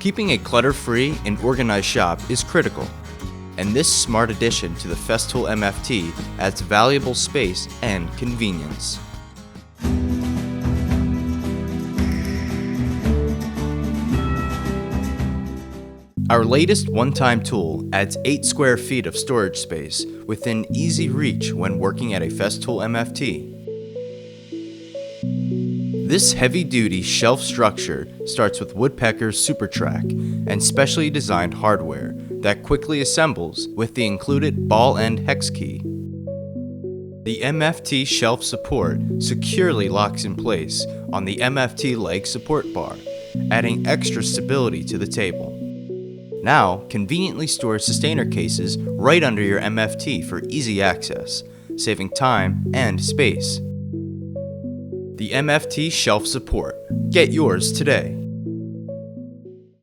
Keeping a clutter-free and organized shop is critical, and this smart addition to the Festool MFT adds valuable space and convenience. Our latest OneTIME tool adds 8 square feet of storage space within easy reach when working at a Festool MFT. This heavy-duty shelf structure starts with Woodpeckers SuperTrack and specially designed hardware that quickly assembles with the included ball end hex key. The MFT shelf support securely locks in place on the MFT leg support bar, adding extra stability to the table. Now, conveniently store sustainer cases right under your MFT for easy access, saving time and space. The MFT shelf support. Get yours today.